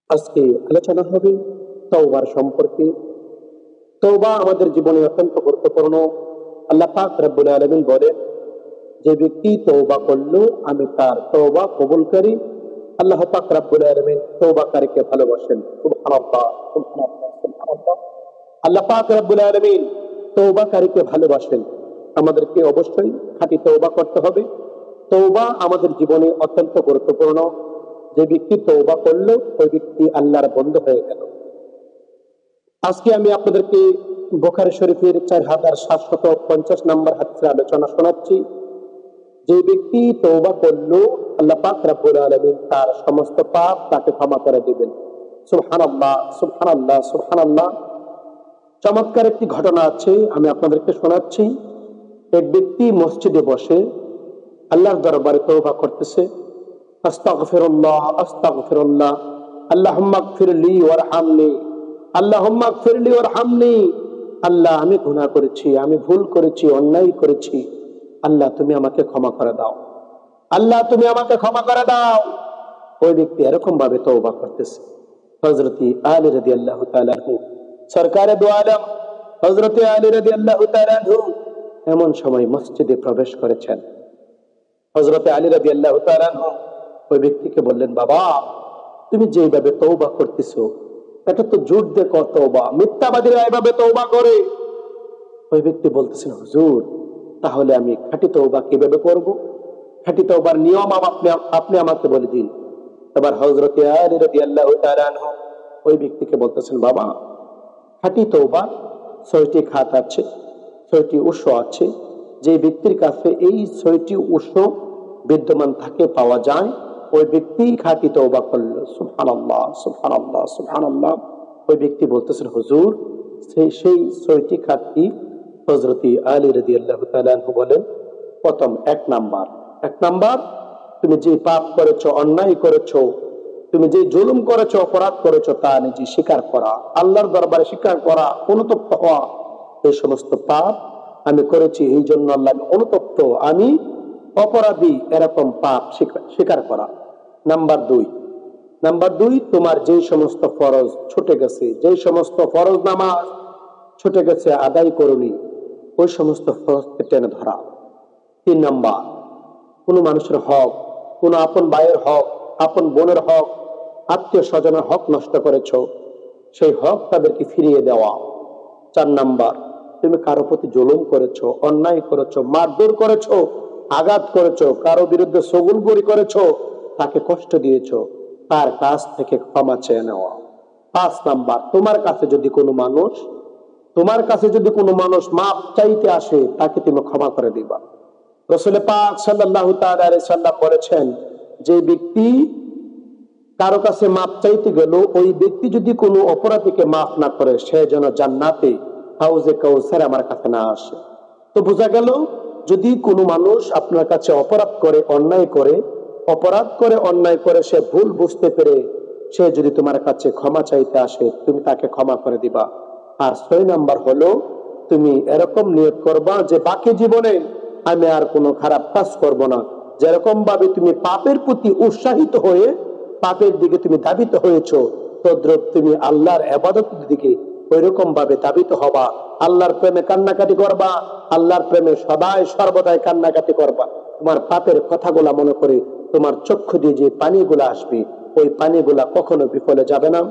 আজকে আলোচনা হবে তওবার সম্পর্কে। তওবা আমাদের জীবনে অত্যন্ত গুরুত্বপূর্ণ। আল্লাহ পাক রব্বুল আলামিন বলেন, যে ব্যক্তি তওবা করলো আমি তার তওবা কবুলকারী। আল্লাহ পাক রব্বুল আলামিন তওবাকারীকে ভালোবাসেন। সুবহানাল্লাহ, সুবহানাল্লাহ, সুবহানাল্লাহ। আল্লাহ পাক রব্বুল আলামিন তওবাকারীকে ভালোবাসেন। আমাদেরকে অবশ্যই খাঁটি তওবা করতে হবে। তওবা আমাদের জীবনে অত্যন্ত গুরুত্বপূর্ণ। যে ব্যক্তি তওবা করলো ওই ব্যক্তি আল্লাহর বন্ধু হয়ে গেল। আজকে আমি আপনাদেরকে বুখারী শরীফের 4750 নম্বর হাদিসের আলোচনা শোনাচ্ছি। যে ব্যক্তি তওবা করলো আল্লাহ পাক রব্বুল আলামিন তার সমস্ত পাপ তাকে ক্ষমা করে দিবেন। সুবহানাল্লাহ, সুবহানাল্লাহ, সুবহানাল্লাহ। চমৎকার একটি ঘটনা আছে, আমি আপনাদেরকে শোনাচ্ছি। এক ব্যক্তি মসজিদে বসে আল্লাহর দরবারে তওবা করতেছে। আস্তাগফিরুল্লাহ, আস্তাগফিরুল্লাহ, আল্লাহুম্মা গফিরলি ওয়ারহামনি, আল্লাহুম্মা গফিরলি ওয়ারহামনি। আল্লাহ, আমি গুনাহ করেছি, আমি ভুল করেছি, অন্যায় করেছি। আল্লাহ, তুমি আমাকে ক্ষমা করে দাও। আল্লাহ, তুমি আমাকে ক্ষমা করে দাও। ওই ব্যক্তি এরকম ভাবে তওবা করতেছে। হযরত আলী রাদিয়াল্লাহু তাআলা আনহু, সরকারে দু আলম হযরত আলী রাদিয়াল্লাহু তাআলা আনহু এমন সময় মসজিদে প্রবেশ করেছেন। হযরত আলী রাদিয়াল্লাহু তাআলা আনহু ওই ব্যক্তিকে বললেন, বাবা, তুমি যেভাবে তওবা করতেছো এটা তো জোর দিয়ে তওবা, মিথ্যাবাদীরা এইভাবে তওবা করে। ওই ব্যক্তি বলতেছেন, হুজুর, তাহলে আমি খাঁটি তওবা কিভাবে করব? খাঁটি তওবার নিয়ম আপনি আমাকে বলে দিন। এবার হযরত আলী রাদিয়াল্লাহু তাআলা আনহু ওই ব্যক্তিকে বলতেছেন, বাবা, খাঁটি তওবা 6টি খাত আছে, 6টি উৎস আছে। যে ব্যক্তির কাছে এই 6টি উৎস বিদ্যমান থাকে, পাওয়া যায়, ওই ব্যক্তি খাঁটি তওবা করলো। সুবহানাল্লাহ, সুবহানাল্লাহ, সুবহানাল্লাহ। ওই ব্যক্তি বলতেছেন, হুজুর, সেই 6টি খাত কি? হযরত আলী রাদিয়াল্লাহু তাআলা আনহু বলেন, প্রথম 1 নাম্বার, তুমি যে পাপ করেছো, অন্যায় করেছো, তুমি যে জুলুম করেছো, অপরাধ করেছো, তা নিজে স্বীকার করা, আল্লাহর দরবারে স্বীকার করা, অনুতপ্ত হওয়া। এই সমস্ত পাপ আমি করেছি, এই জন্য আল্লাহ অনুতপ্ত, আমি অপরাধী, এরকম পাপ স্বীকার করা। নাম্বার 2, তোমার যে সমস্ত ফরজ ছুটে গেছে, যে সমস্ত ফরজ নামাজ ছুটে গেছে, আদায় করনি, ওই সমস্ত ফরজকে টেনে ধরা। 3 নাম্বার, কোন মানুষের হক, কোন আপন ভাইয়ের হক, আপন বোনের হক, আত্মীয় স্বজনের হক নষ্ট করেছো, সেই হক তাদেরকে ফিরিয়ে দেওয়া। 4 নাম্বার, তুমি কারো প্রতি জুলুম করেছো, অন্যায় করেছো, মারধর করেছো, আঘাত করেছো, কারো বিরুদ্ধে সগুলগড়ি করেছো, তাকে কষ্ট দিয়েছো, তার কাছ থেকে ক্ষমা চেয়ে নেওয়া। 5 নাম্বার, তোমার কাছে যদি কোনো মানুষ মাপ চাইতে আসে, তাকে তুমি ক্ষমা করে দিবা। রাসূল পাক সাল্লাল্লাহু তাআলা আলাইহি সাল্লাম বলেছেন, যে ব্যক্তি কারো কাছে মাপ চাইতে গেল, ওই ব্যক্তি যদি কোনো অপরাধীকে মাফ না করে, সে যেন জান্নাতে হাউজে কাউসার আমার কাছে না আসে। তো বোঝা গেল, যদি কোনো মানুষ আপনার কাছে অপরাধ করে, অন্যায় করে, সে ভুল বুঝতে পেরে সে যদি তোমার কাছে ক্ষমা চাইতে আসে, তুমি তাকে ক্ষমা করে দিবা। আর 6 নাম্বার হলো, তুমি এরকম নিয়ত করবা যে বাকি জীবনে আমি আর কোনো খারাপ কাজ করব না। যেরকম ভাবে তুমি পাপের প্রতি উৎসাহিত হয়ে পাপের দিকে তুমি ধাবিত হয়েছো, তদ্রুপ তুমি আল্লাহর ইবাদতের দিকে ওইরকম ভাবে ধাবিত হবা। আল্লাহর প্রেমে কান্নাকাটি করবা, আল্লাহর প্রেমে সদাই সর্বদাই কান্নাকাটি করবা। তোমার পাপের কথাগুলা মনে করে তোমার চক্ষু দিয়ে যে পানিগুলা আসবে, ওই পানিগুলা কখনো বিফলে যাবে না।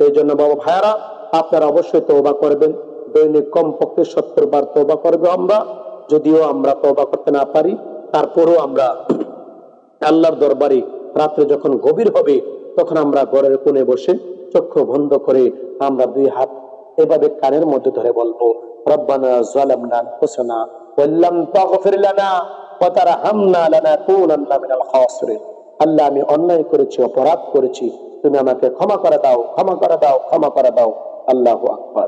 এই জন্য বাবা ভাইয়ারা, আপনারা অবশ্যই তওবা করবেন। দৈনিক কমপক্ষে 70 বার তওবা করবে আমরা। যদিও আমরা তওবা করতে না পারি, তারপরও আমরা আল্লাহর দরবারে রাত্রে যখন গভীর হবে, তখন আমরা ঘরের কোণে বসে চক্ষু বন্ধ করে আমরা 2 হাত এভাবে কানের মধ্যে ধরে বলবো, রব্বানা যালামনা আনফুসানা ওয়া লাম তাগফির লানা ওয়া তারহামনা লানাকুনান্না মিনাল খাসিরিন। আল্লাহ, আমি অন্যায় করেছি, অপরাধ করেছি, তুমি আমাকে ক্ষমা করে দাও, ক্ষমা করে দাও, ক্ষমা করে দাও। আল্লাহু আকবার।